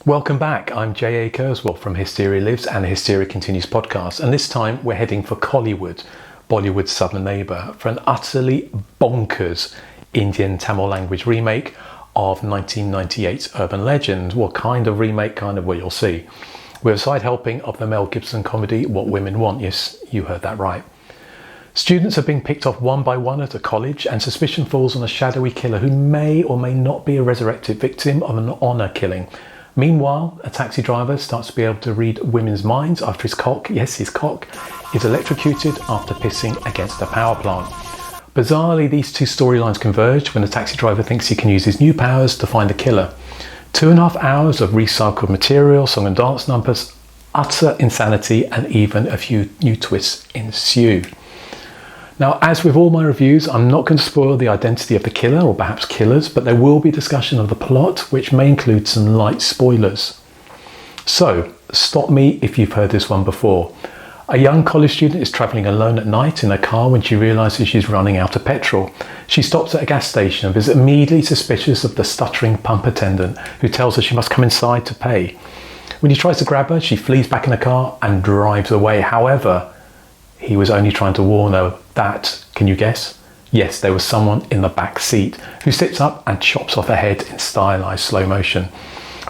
Welcome back. I'm J.A. Kurzweil from Hysteria Lives and the Hysteria Continues podcast, and this time we're heading for Kollywood, Bollywood's southern neighbour, for an utterly bonkers Indian Tamil language remake of 1998's urban legend. Well, kind of remake, kind of, well, you'll see. With a side helping of the Mel Gibson comedy What Women Want. Yes, you heard that right. Students are being picked off one by one at a college, and suspicion falls on a shadowy killer who may or may not be a resurrected victim of an honour killing. Meanwhile, a taxi driver starts to be able to read women's minds after his cock, yes, his cock, is electrocuted after pissing against a power plant. Bizarrely, these two storylines converge when the taxi driver thinks he can use his new powers to find the killer. 2.5 hours of recycled material, song and dance numbers, utter insanity, and even a few new twists ensue. Now, as with all my reviews, I'm not going to spoil the identity of the killer, or perhaps killers, but there will be discussion of the plot, which may include some light spoilers. So, stop me if you've heard this one before. A young college student is travelling alone at night in a car when she realises she's running out of petrol. She stops at a gas station and is immediately suspicious of the stuttering pump attendant, who tells her she must come inside to pay. When he tries to grab her, she flees back in the car and drives away. However, he was only trying to warn her that, can you guess? Yes, there was someone in the back seat who sits up and chops off her head in stylised slow motion.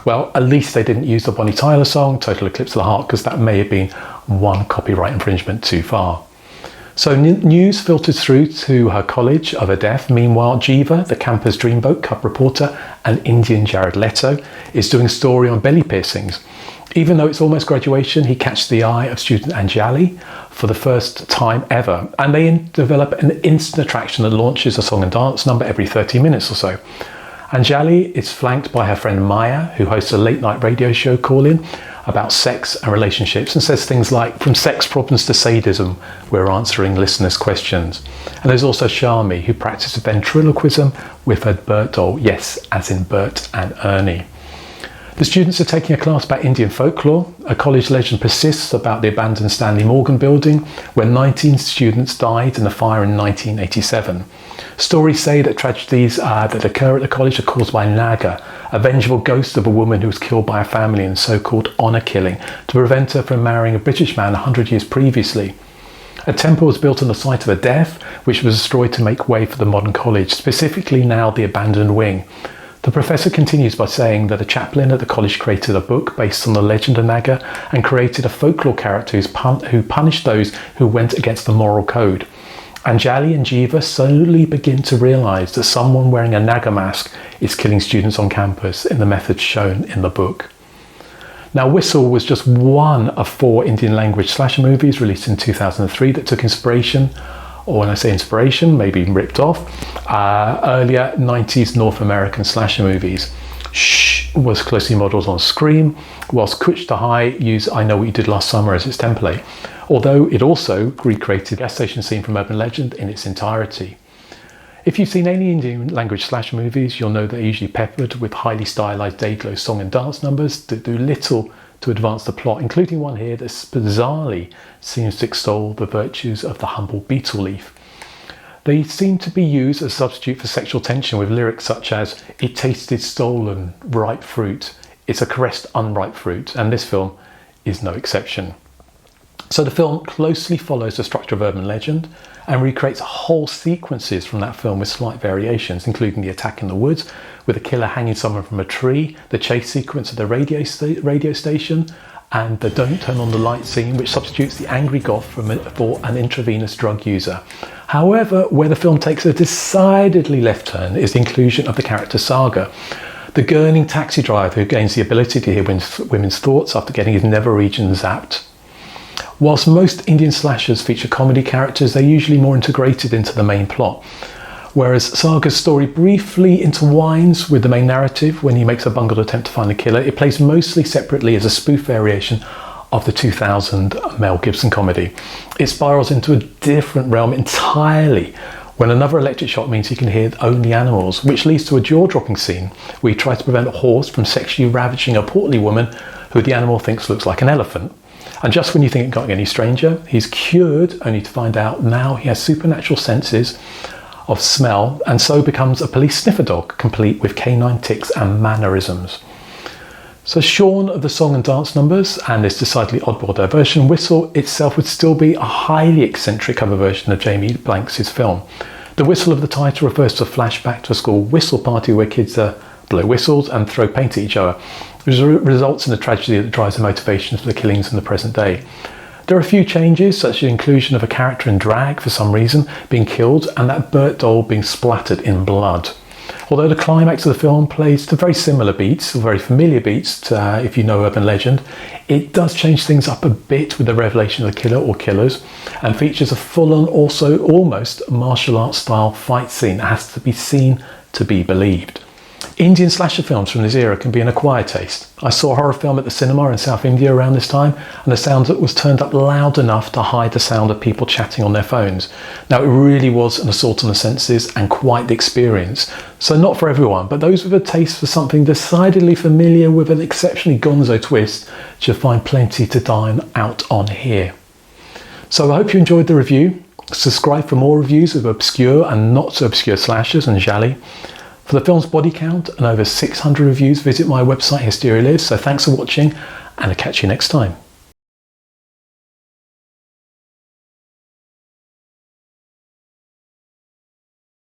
Well, at least they didn't use the Bonnie Tyler song, Total Eclipse of the Heart, because that may have been one copyright infringement too far. So news filtered through to her college of her death. Meanwhile, Jiva, the campus Dreamboat Cup reporter, and Indian Jared Leto, is doing a story on belly piercings. Even though it's almost graduation, he catches the eye of student Anjali for the first time ever, and they develop an instant attraction that launches a song and dance number every 30 minutes or so. Anjali is flanked by her friend Maya, who hosts a late night radio show call-in about sex and relationships, and says things like, from sex problems to sadism, we're answering listeners' questions. And there's also Sharmi, who practices ventriloquism with her Bert doll, yes, as in Bert and Ernie. The students are taking a class about Indian folklore. A college legend persists about the abandoned Stanley Morgan building, where 19 students died in a fire in 1987. Stories say that tragedies that occur at the college are caused by Naga, a vengeful ghost of a woman who was killed by her family in so-called honour killing to prevent her from marrying a British man 100 years previously. A temple was built on the site of her death, which was destroyed to make way for the modern college, specifically now the abandoned wing. The professor continues by saying that a chaplain at the college created a book based on the legend of Naga and created a folklore character who punished those who went against the moral code. Anjali and Jiva slowly begin to realise that someone wearing a Naga mask is killing students on campus in the methods shown in the book. Now, Whistle was just one of 4 Indian language slasher movies released in 2003 that took inspiration, or when I say inspiration, maybe ripped off, earlier 90s North American slasher movies. Shh was closely modelled on Scream, whilst Kuch to High used I Know What You Did Last Summer as its template, although it also recreated the gas station scene from Urban Legend in its entirety. If you've seen any Indian language slasher movies, you'll know they're usually peppered with highly stylised day-glow song and dance numbers that do little to advance the plot, including one here that bizarrely seems to extol the virtues of the humble beetle leaf. They seem to be used as a substitute for sexual tension, with lyrics such as, it tasted stolen, ripe fruit, it's a caressed unripe fruit, and this film is no exception. So the film closely follows the structure of Urban Legend and recreates whole sequences from that film with slight variations, including the attack in the woods with a killer hanging someone from a tree, the chase sequence at the radio station, and the don't turn on the light scene, which substitutes the angry goth for an intravenous drug user. However, where the film takes a decidedly left turn is the inclusion of the character Saga, the gurning taxi driver who gains the ability to hear women's thoughts after getting his nether region zapped. Whilst most Indian slashers feature comedy characters, they're usually more integrated into the main plot. Whereas Saga's story briefly intertwines with the main narrative when he makes a bungled attempt to find the killer, it plays mostly separately as a spoof variation of the 2000 Mel Gibson comedy. It spirals into a different realm entirely when another electric shock means he can hear only animals, which leads to a jaw-dropping scene where he tries to prevent a horse from sexually ravaging a portly woman who the animal thinks looks like an elephant. And just when you think it can't get any stranger, he's cured only to find out now he has supernatural senses of smell, and so becomes a police sniffer dog, complete with canine tics and mannerisms. So shorn of the song and dance numbers and this decidedly oddball diversion, Whistle itself would still be a highly eccentric cover version of Jamie Blanks' film. The whistle of the title refers to a flashback to a school whistle party where kids blow whistles and throw paint at each other, which results in a tragedy that drives the motivation for the killings in the present day. There are a few changes, such as the inclusion of a character in drag for some reason being killed and that Bert doll being splattered in blood. Although the climax of the film plays to very similar beats, or very familiar beats to, if you know urban legend, it does change things up a bit with the revelation of the killer or killers and features a full-on, also almost martial arts style fight scene that has to be seen to be believed. Indian slasher films from this era can be an acquired taste. I saw a horror film at the cinema in South India around this time, and the sound was turned up loud enough to hide the sound of people chatting on their phones. Now, it really was an assault on the senses and quite the experience. So not for everyone, but those with a taste for something decidedly familiar with an exceptionally gonzo twist should find plenty to dine out on here. So I hope you enjoyed the review. Subscribe for more reviews of obscure and not so obscure slashers and gialli. For the film's body count and over 600 reviews, visit my website Hysteria Lives. So thanks for watching, and I'll catch you next time.